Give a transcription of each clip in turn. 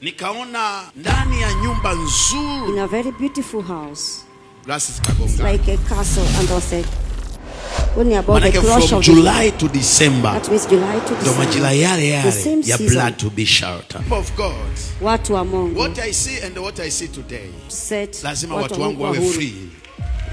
Nikaona ndani ya nyumba nzuri, in a very beautiful house, it's like a castle, and I said, when you about the crush from of July to December, that means July to ndo majira December, yale the same ya season. blood to be shelter of God. Watu wa Mungu, What I see and what I see today, said, lazima watu watu wa wangu Mungu wawe wa huru. free.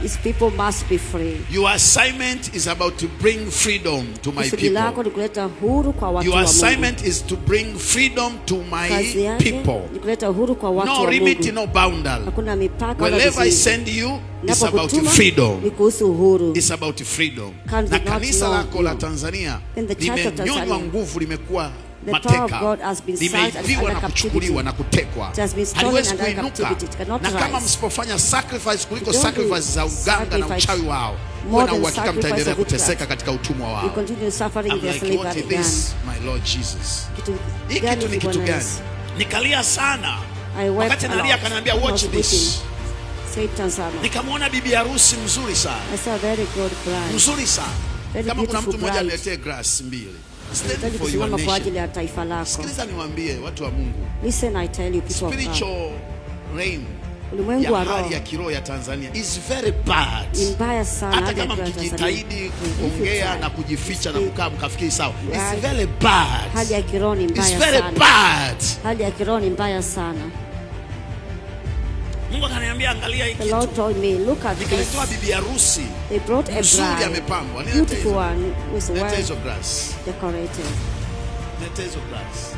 His people must be free. Your assignment is about to bring freedom to my Kusudi lako people. ni kuleta uhuru kwa watu Your wa Mungu. assignment is to bring freedom to my Kazi yake people. ni kuleta uhuru kwa watu No wa limit, Mungu. no boundary. Hakuna mipaka wala Wherever I vizuizi. send you, it's about Ninapokutuma, freedom. ni kuhusu uhuru. It's about freedom. Can Na they not kanisa know lako la you? Tanzania In the church of limenyonywa Tanzania, nguvu, limekuwa the power of mateka, God has been seized and limeiviwa under na kuchukuliwa na kutekwa, It has been stolen haliwezi and under kuinuka. captivity. It cannot Na kama rise. msipofanya sacrifice kuliko Don't do sacrifice za uganga na sacrifice uchawi wao, more na than uhakika sacrifice mtaendelea of witchcraft. kuteseka katika utumwa You wao. continue suffering I'm their like, slavery what is again. this, my Lord Jesus? Kitu Hii gani kitu ni kitu Bwana gani? Yesu? Nikalia sana. I wept Wakati a nalia lot. akaniambia I was watch this. weeping. Said Tanzania. Nikamwona bibi harusi mzuri sana. I saw a very good bride. Mzuri sana. Very Kama kuna mtu beautiful mmoja bride. aniletee glass mbili. Stand Nataka for your kusimama kwa ajili nation. ya taifa lako. Sikiliza niwaambie watu wa Mungu. Listen, I tell you, people of God. Spiritual reign Ulimwengu ya wa roho hali ya kiroho ya Tanzania is very bad. ni mbaya sana. Hata hali ya kama kiroho ya mkijitahidi Tanzania. kuongea na kujificha na kukaa mkafikiri sawa. Yeah. It's very bad. Hali ya kiroho ni It's mbaya very sana. bad. Hali ya kiroho ni mbaya sana. Mungu akaniambia angalia hiki The Lord kitu. told me, look at this. Nikalitoa bibi harusi. They brought a Mzuri bride, amepambwa. beautiful one, with Leta well hizo glass. decorated. Leta hizo glass.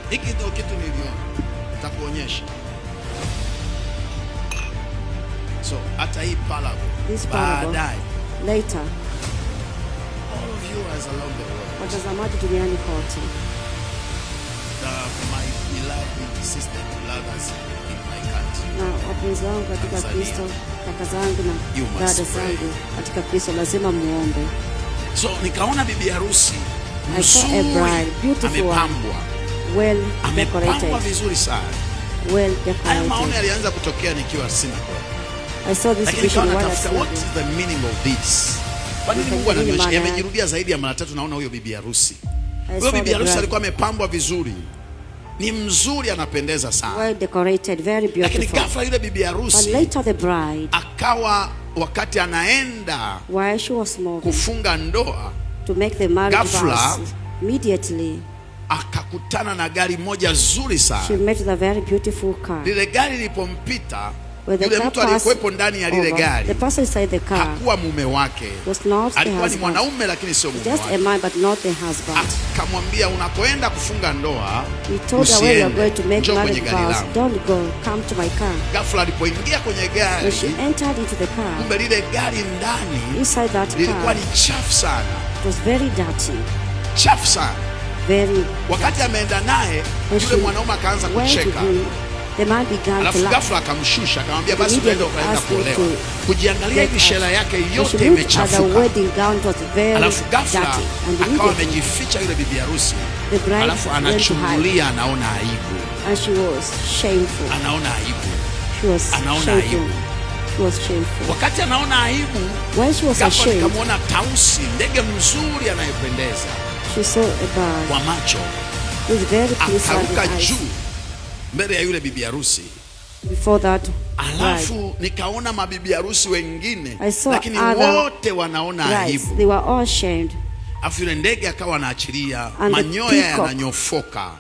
Hiki ndio kitu niliona. Nitakuonyesha. So hata hii parable This parable, baadaye, later, all of you as along the world, watazamaji duniani kote, my beloved sisters and brothers in my country, na wapenzi wangu katika Tanzania. Kristo, kaka zangu na You must dada pray. zangu katika Kristo, lazima muombe. so nikaona bibi harusi I saw a mzuri, bride, beautiful one, amepambwa, well amepambwa decorated, vizuri sana. well Haya maono decorated. yalianza kutokea nikiwa sina, I saw this lakini vision nikaona while I tafuta what slept. is the meaning of this. Kwa nini Mungu Nikajiuliza ananionyesha? maana yake. Yamejirudia zaidi ya mara tatu. Naona huyo bibi harusi, I huyo saw bibi the harusi bride, alikuwa amepambwa vizuri, ni mzuri, anapendeza sana, well decorated, very lakini beautiful. ghafla yule bibi But harusi later the bride, akawa, wakati anaenda while she was moving kufunga ndoa, to make the marriage ghafla, vows, immediately akakutana na gari moja zuri she sana. met the very beautiful car. Lile gari lilipompita, When the yule car mtu aliyekuwepo passed ndani ya lile over, the gari person inside the car hakuwa mume wake, was not the alikuwa ni husband, mwanaume lakini sio mume just a wake. man but not the husband. Akamwambia, unapoenda kufunga ndoa He told her, when you are going to usiende, make njoo kwenye marriage gari vows, langu. don't go, come to my car. Ghafla alipoingia kwenye When gari, she entered into the car, kumbe lile gari ndani inside that lilikuwa car, ni chafu sana, it was very dirty, chafu sana. very Wakati ameenda naye, When yule she mwanaume akaanza went to kucheka, him, the man began to alafu laugh. ghafla akamshusha, akamwambia basi uende Immediately ukaenda asked me kuolewa. Kujiangalia hivi, shela yake When she yote looked at the imechafuka. wedding gown, it was very Alafu ghafla dirty, and akawa immediately amejificha yule bibi harusi, the bride alafu went to hide, anachungulia, anaona aibu, and she was shameful. anaona aibu. She was Anaona shameful. aibu. She was shameful. Wakati anaona aibu, When she was ghafla ashamed, nikamwona tausi, ndege mzuri anayependeza she saw a bird kwa macho, with very pleasant akaruka eyes juu mbele ya yule bibi harusi. before that bride. Alafu nikaona mabibi harusi wengine, I saw lakini other wote wanaona brides. aibu. They were all shamed. Alafu yule ndege akawa anaachilia And the manyoya peacock, yananyofoka,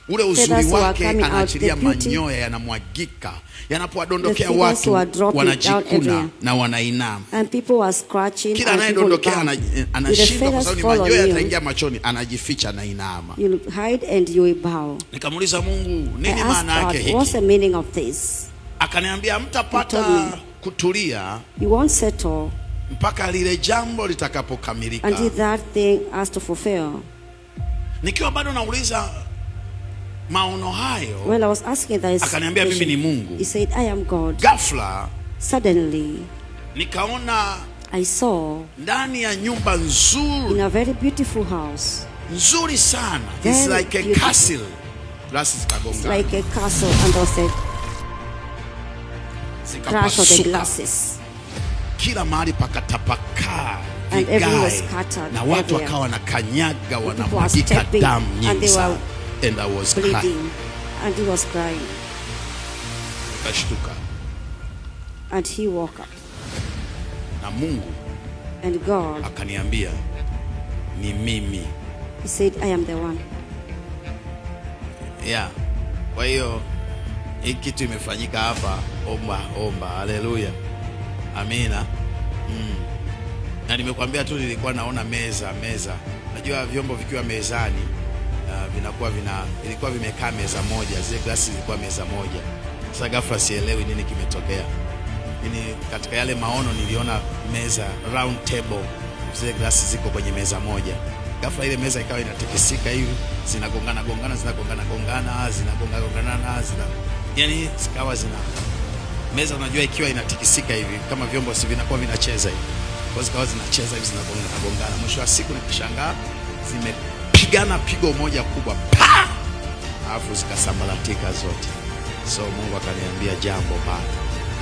ule uzuri feathers were wake coming out, anaachilia the beauty, manyoya yanamwagika, the yanapowadondokea feathers watu were dropping down wanajikuna everywhere. na wanainama. And people were scratching Kila and people anayedondokea bow. With the anashindwa kwa feathers sababu ni fall manyoya on you, yataingia machoni, anajificha na inama. you hide and you will bow. Nikamuuliza Mungu, I nini asked maana yake God, what's the hiki? meaning of this? Akaniambia He mtapata told me, kutulia you won't settle mpaka lile jambo litakapokamilika. until that thing has to fulfill. Nikiwa bado nauliza maono hayo, Well, I was asking that. akaniambia mimi ni Mungu. He said, I am God. Ghafla Suddenly, nikaona I saw ndani ya nyumba in nzuri a very beautiful house, nzuri sana, Very it's like a beautiful. castle. Glasi zikagonga, like a castle, and I said, crash of the zikapasuka, glasses, kila mahali pakatapakaa and everyone was vigae, scattered na watu everywhere. wakawa na kanyaga, were wanamwagika stepping, damu and nyingi they sana, were and I was crying. bleeding. And he was crying. Nikashtuka. And he woke up. Na Mungu And God, akaniambia ni mimi. he said, I am the one. Yeah. Kwa hiyo hii kitu imefanyika hapa, omba. Haleluya. Amina. Na nimekuambia tu nilikuwa naona meza. Najua vyombo vikiwa mezani ilikuwa vimekaa meza moja, zile glasi zilikuwa meza moja. Sasa ghafla sielewi nini kimetokea. Katika yale maono niliona meza round table, zile glasi ziko kwenye meza moja. Ghafla ile meza ikawa inatikisika hivi, zinagongana, yani zikawa meza, unajua ikiwa inatikisika hivi kama vyombo si vinakuwa vinacheza hivi. Kwa zikawa zinacheza hivi, zinagongana. Mwisho wa siku nikishangaa zimepigana pigo moja kubwa, alafu zikasambaratika zote. So Mungu akaniambia jambo bado.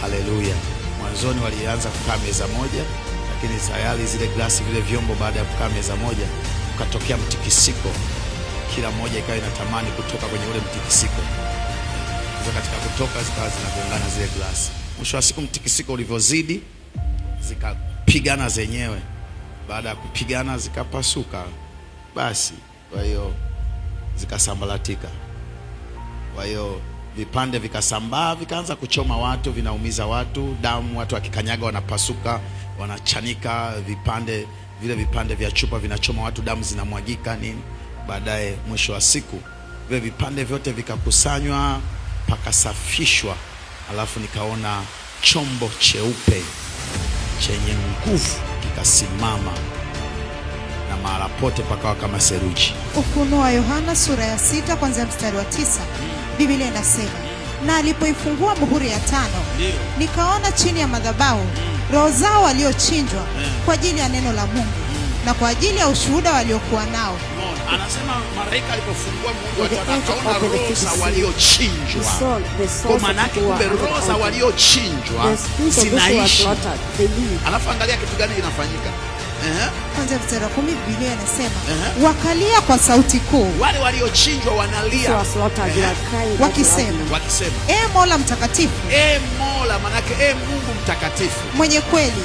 Haleluya. Mwanzoni walianza kukaa meza moja, lakini tayari zile glasi, vile vyombo, baada ya kukaa meza moja ukatokea mtikisiko. Kila moja ikawa inatamani kutoka kwenye ule mtikisiko. Sasa katika kutoka zikawa zinagongana zile glasi. Mwisho wa siku mtikisiko ulivyozidi, zikapigana zenyewe. Baada ya kupigana zikapasuka. Basi, kwa hiyo zikasambaratika. Kwa hiyo vipande vikasambaa, vikaanza kuchoma watu, vinaumiza watu, damu, watu wakikanyaga wanapasuka, wanachanika, vipande vya chupa vinachoma watu, damu zinamwagika nini. Baadaye mwisho wa siku vile vipande vyote vikakusanywa, pakasafishwa, alafu nikaona chombo cheupe chenye nguvu kikasimama, na mahala pote pakawa kama seruji. Ufunuo wa Yohana sura ya 6 kuanzia mstari wa 9. Biblia inasema, na alipoifungua muhuri ya 5, nikaona chini ya madhabahu roho zao waliochinjwa kwa ajili ya neno la Mungu na kwa ajili ya ushuhuda waliokuwa nao. Anasema malaika alipofungua muhuri wa 5 akaona roho za waliochinjwa. Kwa maana yake kumbe roho za waliochinjwa zinaishi. Alafu angalia kitu gani kinafanyika. Kwanza mstari wa 10 Biblia inasema, wakalia kwa sauti kuu. Wale waliochinjwa wanalia wakisema, Mola mtakatifu, Mola, manake Mungu mtakatifu, mwenye kweli,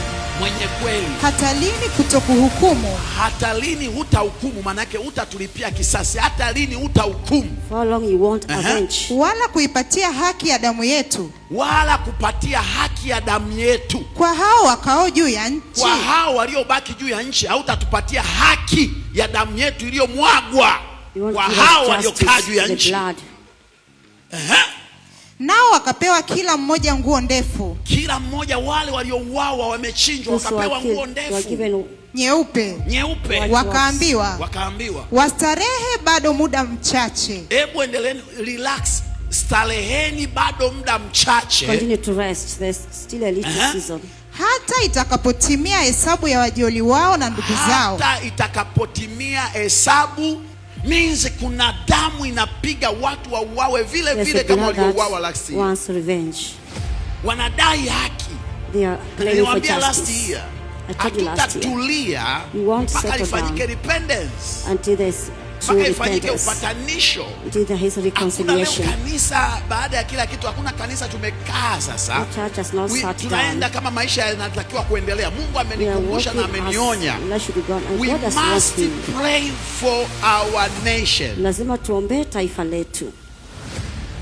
hata lini kutokuhukumu? Hata lini hutahukumu? Manake hutatulipia kisasi. Hata lini hutahukumu? How long you won't avenge? Wala kuipatia haki ya damu yetu. Wala kupatia haki ya damu yetu kwa hao wakao juu ya nchi. Kwa hao waliobaki juu ya nchi hautatupatia haki ya damu yetu iliyomwagwa kwa hao waliokaa juu ya nchi. Nao wakapewa kila mmoja nguo ndefu. Kila mmoja, wale waliouawa wamechinjwa, wakapewa nguo ndefu nyeupe. Wakaambiwa wastarehe bado muda mchache. Hebu endeleeni, relax, stareheni bado muda mchache. Continue to rest. There's still a little season. Hata itakapotimia hesabu ya wajoli wao na ndugu zao. Hata itakapotimia hesabu means kuna damu inapiga watu wauawe vile kama waliouawa last year. Wants revenge. Wanadai haki. They are claiming for justice. Last year, hatutatulia mpaka ifanyike repentance, until there's mpaka ifanyike upatanisho, until there is reconciliation. Hakuna kanisa baada ya kila kitu, hakuna kanisa tumekaa sasa. Tunaenda kama maisha yanatakiwa kuendelea. Mungu amenikumbusha na amenionya. We must pray for our nation. Lazima tuombe taifa letu.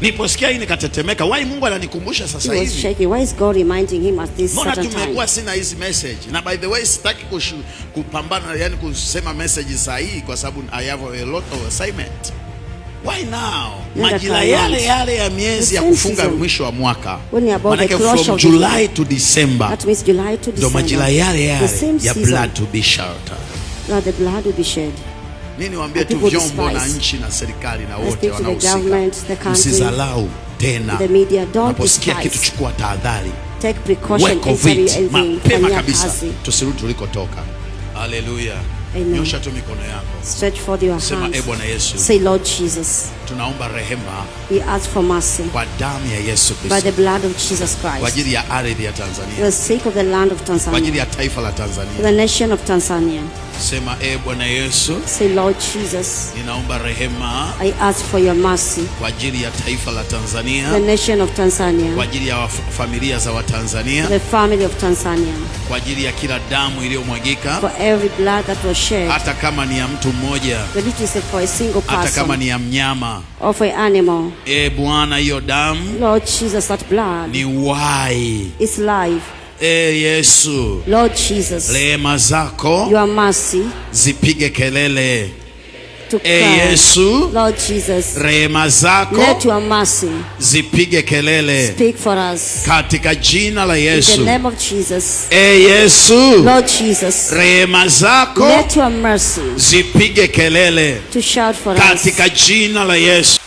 Niposikia hii nikatetemeka. Why Mungu ananikumbusha sasa hivi? Why is God reminding him at this certain time? Tumekuwa sina hizi message. Na by the way sitaki kupambana, yani kusema message sahihi, kwa sababu I have a lot of assignment. Why now? Majira yale ya miezi ya kufunga mwisho wa mwaka. Manake from July to December. That means July to December. Ndo majira yale ya blood to be shed. The blood will be shed. Nini waambie tu vyombo na nchi na serikali na wote wanaohusika, msizalau tena. Unaposikia kitu chukua tahadhari. Take precaution in mapema kabisa, tusirudi tulikotoka. Haleluya. Nyosha tu mikono yako. Stretch forth your hands. Sema, Bwana Yesu. Say, Lord Jesus. Tunaomba rehema. We ask for mercy. Kwa damu ya Yesu Kristo. By the blood of Jesus Christ. Kwa ajili ya ardhi ya Tanzania. For the sake of the land of Tanzania. Kwa ajili ya taifa la Tanzania. For the nation of Tanzania. Sema Bwana Yesu, Say, Lord Jesus, ninaomba rehema I ask for your mercy. kwa ajili ya taifa la Tanzania, The nation of kwa Tanzania, ajili ya familia za Watanzania, the family of Tanzania, kwa ajili ya kila damu iliyomwagika, for every blood that was shed, hata kama ni ya mtu mmoja, whether it is for a single hata kama person ni ya mnyama. or for an animal. Bwana, hiyo damu Lord Jesus, that blood ni uhai. is life. Yesu, Lord Jesus, rehema zako your mercy zipige kelele. to cry. Yesu, Lord Jesus, rehema zako let your mercy zipige kelele speak for us. katika jina la In the Yesu. name of Jesus, Yesu, Lord Jesus, rehema zako let your mercy zipige kelele to shout for us. katika jina la Yesu.